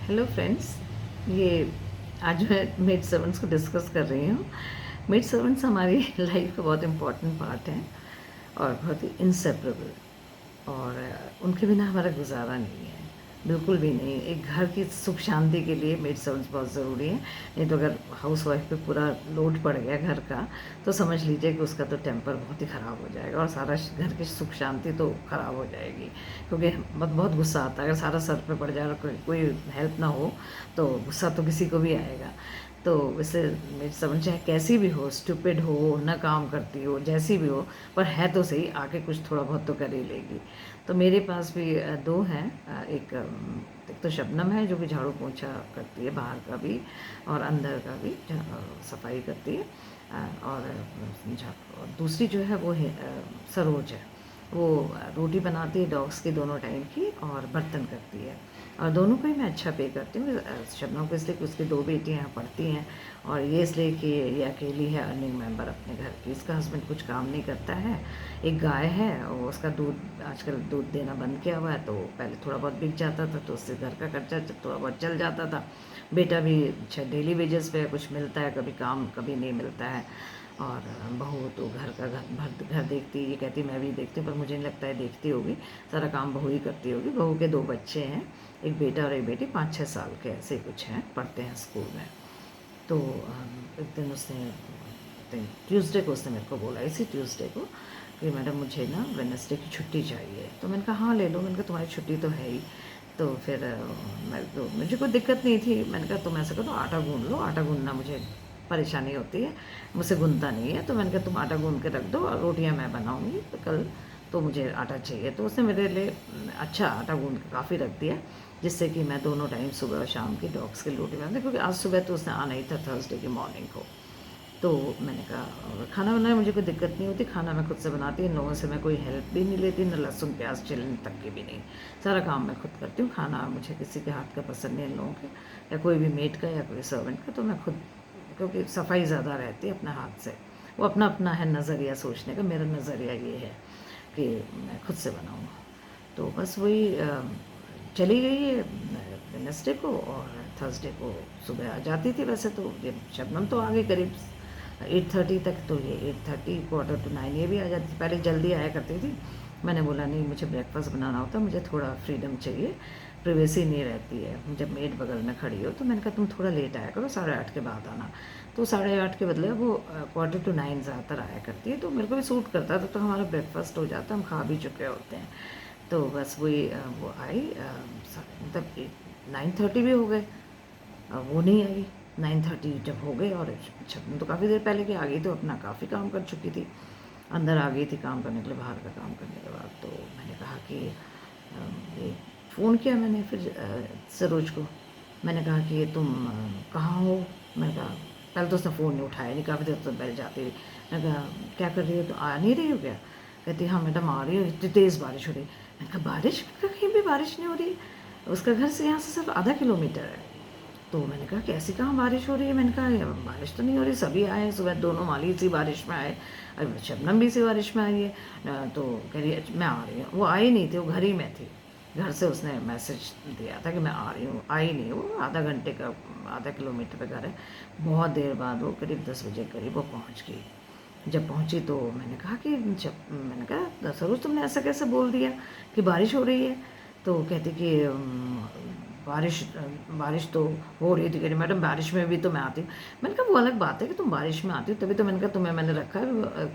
Hello friends. ये आज मैं मेड सर्वेंट्स को डिस्कस कर रही हूँ। मेड सर्वेंट्स हमारी लाइफ का बहुत इम्पॉर्टेंट पार्ट हैं और बहुत ही इंसेपरेबल। और उनके बिना हमारा गुजारा नहीं है, बिल्कुल भी नहीं। एक घर की सुख शांति के लिए मेड सर्वेंट्स बहुत ज़रूरी है। नहीं तो अगर हाउस वाइफ पे पूरा लोड पड़ गया घर का, तो समझ लीजिए कि उसका तो टेम्पर बहुत ही ख़राब हो जाएगा और सारा घर की सुख शांति तो ख़राब हो जाएगी। क्योंकि बहुत बहुत गुस्सा आता है अगर सारा सर पे पड़ जाए और कोई हेल्प ना हो, तो गुस्सा तो किसी को भी आएगा। तो वैसे मेरी समझ चाहे कैसी भी हो, स्टूपिड हो, ना काम करती हो, जैसी भी हो, पर है तो सही, आके कुछ थोड़ा बहुत तो कर ही लेगी। तो मेरे पास भी दो हैं। एक तो शबनम है जो कि झाड़ू पोंछा करती है, बाहर का भी और अंदर का भी सफाई करती है। और दूसरी जो है वो है सरोज है। वो रोटी बनाती है डॉग्स की दोनों टाइम की और बर्तन करती है। और दोनों को ही मैं अच्छा पे करती हूँ। शबनम को इसलिए कि उसकी दो बेटियाँ यहाँ पढ़ती हैं, और ये इसलिए कि ये अकेली है अर्निंग मेंबर अपने घर की। इसका हस्बैंड कुछ काम नहीं करता है। एक गाय है और उसका दूध आजकल दूध देना बंद किया हुआ है, तो पहले थोड़ा बहुत बिक जाता था तो उससे घर का खर्चा थोड़ा बहुत चल जाता था। बेटा भी अच्छा डेली वेजेस पे कुछ मिलता है, कभी काम कभी नहीं मिलता है। और बहू तो घर देखती है। ये कहती मैं भी देखती हूँ, पर मुझे नहीं लगता है देखती होगी, सारा काम बहू ही करती होगी। बहू के दो बच्चे हैं, एक बेटा और एक बेटी, 5-6 साल के ऐसे कुछ हैं, पढ़ते हैं स्कूल में। तो एक दिन उसने ट्यूसडे को उसने मेरे को बोला, इसी ट्यूसडे को, कि मैडम मुझे ना वेडनेसडे की छुट्टी चाहिए। तो मैंने कहा हाँ ले लो। मैंने कहा तुम्हारी छुट्टी तो है ही। तो फिर मुझे कोई दिक्कत नहीं थी। मैंने कहा तुम ऐसा करो, आटा गूंद लो। आटा गूंदना मुझे परेशानी होती है, मुझसे गूंदता नहीं है। तो मैंने कहा तुम आटा गूंद के रख दो और रोटियां मैं बनाऊंगी तो कल, तो मुझे आटा चाहिए। तो उसने मेरे लिए अच्छा आटा गूंद के काफ़ी रख दिया, जिससे कि मैं दोनों टाइम सुबह और शाम की डॉग्स की रोटी बनाती। क्योंकि आज सुबह तो उसने आना ही था, थर्सडे की मॉर्निंग को। तो मैंने कहा खाना बनाने मुझे कोई दिक्कत नहीं होती, खाना मैं खुद से बनाती हूँ। इन लोगों से मैं कोई हेल्प भी नहीं लेती, न लहसुन प्याज छिलने तक की भी नहीं। सारा काम मैं खुद करती हूँ। खाना मुझे किसी के हाथ का पसंद नहीं, इन लोगों के या कोई भी मेड का या कोई सर्वेंट का। तो मैं खुद, क्योंकि सफाई ज़्यादा रहती है अपने हाथ से। वो अपना अपना है नज़रिया सोचने का, मेरा नज़रिया ये है कि मैं खुद से बनाऊँ। तो बस वही चली गई है वेडनेसडे को, और थर्सडे को सुबह आ जाती थी। वैसे तो ये शबनम तो आ गई करीब 8:30 तक, तो ये 8:30 8:45 ये भी आ जाती थी। पहले जल्दी आया करती थी। मैंने बोला नहीं, मुझे ब्रेकफास्ट बनाना होता है, मुझे थोड़ा फ्रीडम चाहिए, प्रिवेसी नहीं रहती है जब मेड बगल में खड़ी हो। तो मैंने कहा तुम थोड़ा लेट आया करो, 8:30 के बाद आना। तो 8:30 के बदले वो 8:45 ज़्यादातर आया करती है। तो मेरे को भी सूट करता था, तो हमारा ब्रेकफास्ट हो जाता, हम खा भी चुके होते हैं। तो बस वही वो आई, मतलब 9:30 भी हो गए, वो नहीं आई। 9:30 जब हो गए, और छपन तो काफ़ी देर पहले की आ गई, तो अपना काफ़ी काम कर चुकी थी, अंदर आ गई थी काम करने के लिए। बाहर का काम करने के बाद तो मैंने कहा कि ये फ़ोन किया मैंने फिर सरोज को। मैंने कहा कि तुम कहाँ हो। मैंने कहा, पहले तो उसने फ़ोन नहीं उठाया, नहीं, काफ़ी देर तक बैठ जाती रही। मैंने कहा क्या कर रही हो, तो आ नहीं रही हो क्या। कहती हाँ मैडम आ रही हो, इतनी तेज़ बारिश हो रही। मैंने कहा बारिश, मैंने कहा कहीं भी बारिश नहीं हो रही। उसका घर से यहाँ से सिर्फ आधा किलोमीटर है। तो मैंने कहा कि ऐसी कहाँ बारिश हो रही है। मैंने कहा बारिश तो नहीं हो रही, सभी आए सुबह, दोनों माली इसी बारिश में आए, अब शबनम भी इसी बारिश में आई है। तो कह रही है मैं आ रही हूँ। वो आई नहीं थी, वो घर ही में थी। घर से उसने मैसेज दिया था कि मैं आ रही हूँ, आई नहीं। वो आधा घंटे का, आधा किलोमीटर पे घर है। बहुत देर बाद वो करीब 10 बजे करीब वो पहुँच गई। जब पहुँची तो मैंने कहा कि जब, मैंने कहा सरोज तुमने ऐसा कैसे बोल दिया कि बारिश हो रही है। तो कहती कि बारिश बारिश तो हो रही थी। कह रही मैडम बारिश में भी तो मैं आती हूँ। मैंने कहा वो अलग बात है कि तुम बारिश में आती हो, तभी तो मैंने कहा तुम्हें मैंने रखा है,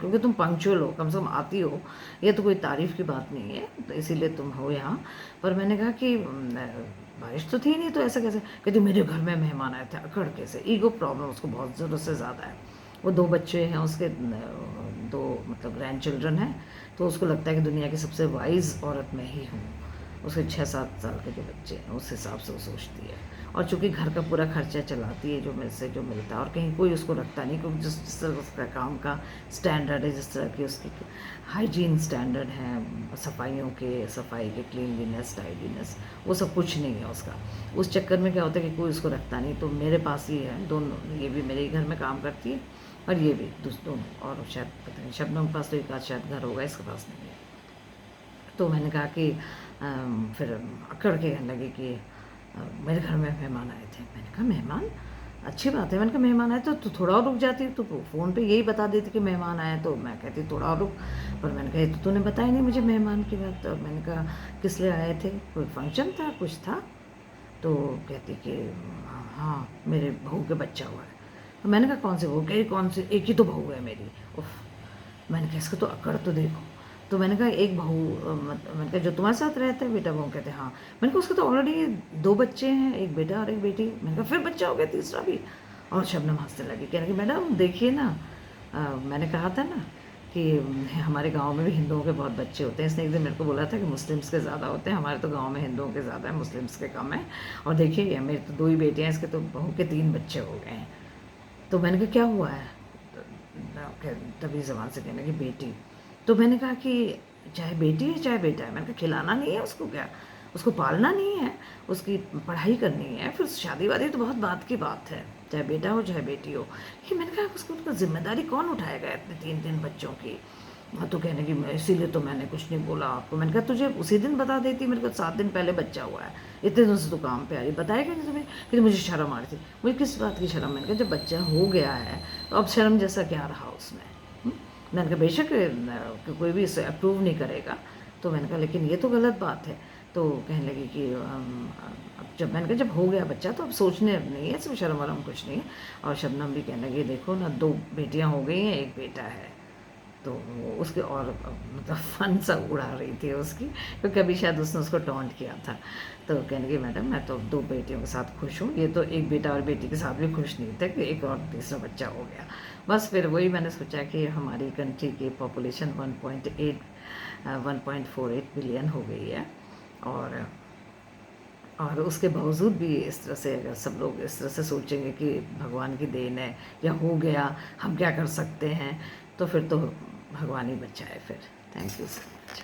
क्योंकि तुम पंक्चुअल हो, कम से कम आती हो। ये तो कोई तारीफ़ की बात नहीं है, तो इसीलिए तुम हो यहाँ। पर मैंने कहा कि बारिश तो थी नहीं, तो ऐसा कैसे। कहती मेरे घर में मेहमान आए थे, अकड़ कैसे। ईगो प्रॉब्लम उसको बहुत ज़रूरत से ज़्यादा है। वो दो बच्चे हैं उसके, दो मतलब ग्रैंड चिल्ड्रन हैं। तो उसको लगता है कि दुनिया की सबसे वाइज औरत मैं ही हूँ। उसके 6-7 साल के जो बच्चे हैं, उस हिसाब से वो सोचती है। और चूँकि घर का पूरा खर्चा चलाती है, जो मेरे से जो मिलता है, और कहीं कोई उसको रखता नहीं, क्योंकि जिस तरह उसका काम का स्टैंडर्ड है, जिस तरह की उसकी हाइजीन स्टैंडर्ड हैं, सफाइयों के, सफाई के, क्लीनलीनेस, टाइडीनेस, वो सब कुछ नहीं है उसका। उस चक्कर में क्या होता है कि कोई उसको रखता नहीं। तो मेरे पास ही है दोनों, ये भी मेरे ही घर में काम करती है और ये भी दोनों। और शायद पता नहीं शबनम के पास तो एक आध शायद घर होगा, इसके पास नहीं है। तो मैंने कहा कि फिर अकड़ के कहने लगी कि मेरे घर में मेहमान आए थे। मैंने कहा मेहमान? अच्छी बात है। मैंने कहा मेहमान आए तो तू थोड़ा और रुक जाती, तो फ़ोन पे यही बता देती कि मेहमान आए, तो मैं कहती थोड़ा और रुक। पर मैंने कहा ये तो तूने बताया नहीं मुझे मेहमान की बात। तो मैंने कहा किस लिए आए थे, कोई फंक्शन था, कुछ था? तो कहती कि हाँ मेरे बहू के बच्चा हुआ है। तो मैंने कहा कौन से बहू? कह रही कौन से, एक ही तो बहू है मेरी। उफ। मैंने कहा इसको तो अकड़ तो देखो। तो मैंने कहा एक बहू मैंने कहा जो तुम्हारे साथ रहता है बेटा, बहू? कहते हाँ। मैंने कहा उसके तो ऑलरेडी 2 बच्चे हैं, एक बेटा और एक बेटी। मैंने कहा फिर बच्चा हो गया तीसरा भी? और शबनम हंसने लगी, कहने लगी मैडम देखिए ना, मैंने कहा था ना कि हमारे गांव में भी हिंदुओं के बहुत बच्चे होते हैं। इसने एक दिन मेरे को बोला था कि मुस्लिम्स के ज़्यादा होते हैं, हमारे तो गांव में हिंदुओं के ज़्यादा है, मुस्लिम्स के कम है। और देखिए ये मेरे तो 2 ही बेटियाँ हैं, इसके तो बहू के 3 बच्चे हो गए हैं। तो मैंने कहा क्या हुआ है? तभी ज़बान से कहने की बेटी। तो मैंने कहा कि चाहे बेटी है चाहे बेटा है। मैंने कहा खिलाना नहीं है उसको क्या, उसको पालना नहीं है, उसकी पढ़ाई करनी है, फिर शादी वादी तो बहुत बात की बात है, चाहे बेटा हो चाहे बेटी हो। लेकिन मैंने कहा उसको उनका जिम्मेदारी कौन उठाएगा इतने 3 बच्चों की? तो कहने की इसीलिए तो मैंने कुछ नहीं बोला आपको। मैंने कहा तुझे उसी दिन बता देती, मेरे को 7 दिन पहले बच्चा हुआ है, इतने दिन से तू काम पे आ रही, बताएगा नहीं तुम्हें? कि मुझे शर्म आ रही थी। मुझे किस बात की शर्म? मैंने कहा जब बच्चा हो गया है तो अब शर्म जैसा क्या रहा उसमें? मैंने कहा बेशक कोई भी इसे अप्रूव नहीं करेगा। तो मैंने कहा लेकिन ये तो गलत बात है। तो कहने लगी कि अब जब मैंने कहा जब हो गया बच्चा तो अब सोचने अब नहीं है, सिर्फ शर्म वरम कुछ नहीं है। और शबनम भी कहने लगी देखो ना 2 बेटियां हो गई हैं, एक बेटा है। तो वो उसके और मतलब फन सा उड़ा रही थी उसकी, क्योंकि अभी शायद उसने उसको टॉन्ट किया था। तो कहने लगी मैडम मैं तो 2 बेटियों के साथ खुश हूँ, ये तो एक बेटा और बेटी के साथ भी खुश नहीं थे कि एक और तीसरा बच्चा हो गया। बस फिर वही मैंने सोचा कि हमारी कंट्री की पॉपुलेशन 1.48 बिलियन हो गई है, और उसके बावजूद भी इस तरह से अगर सब लोग इस तरह से सोचेंगे कि भगवान की देन है या हो गया, हम क्या कर सकते हैं, तो फिर तो भगवान ही बचाए फिर। Thank you so much.